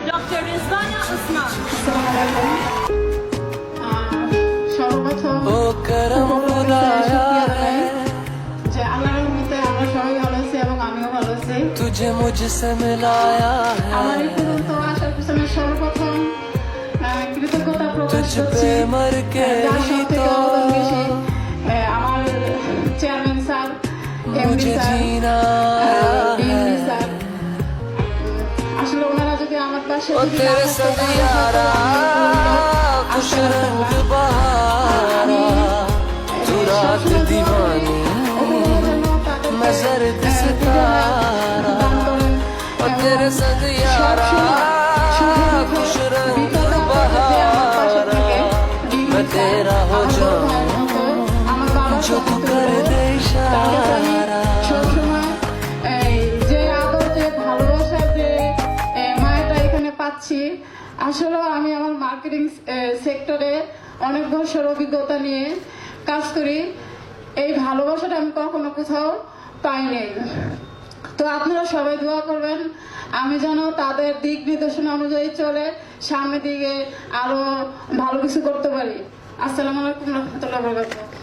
Doctor Rizwana Osman. সর্বপ্রথম যে আল্লাহর রহমতে আমরা সবাই ভালো আছি এবং আমিও ভালো আছি। तुझे मुझसे मिलाया আমার है এই পর্যন্ত আসার পিছনে সর্বপ্রথম কৃতজ্ঞতা প্রকাশ तुझ করছি पे मर के যার ही সবথেকে तो অবদান বেশি আমার চেয়ারম্যান স্যার, এমডি मुझे স্যার, जीना ডিএমডি है স্যার। আসলে ওনারা যদি আমার পাশে ओ যদি না तेरे থাকতো संग তাহলে यारा হয়তো खुश আসতে रंग পারতাম না। बहारा तू रात दीवानी मैं जर्द सितारा ओ तेरे संग यारा खुश रंग बहारा मैं तेरा हो जाऊं जो तू कर दे इशारा সবসময় যে আদর যে ভালোবাসা যে মায়াটা এখানে পাচ্ছি, আসলে আমি আমার মার্কেটিং সেক্টরে অনেক বছর অভিজ্ঞতা নিয়ে কাজ করি। এই ভালোবাসাটা আমি কখনো কোথাও পাইনি। তো আপনারা সবাই দোয়া করবেন আমি যেন তাদের দিক নির্দেশনা অনুযায়ী চলে সামনের দিকে আরো ভালো কিছু করতে পারি। আসসালামু আলাইকুম রহমতুল্লাহ।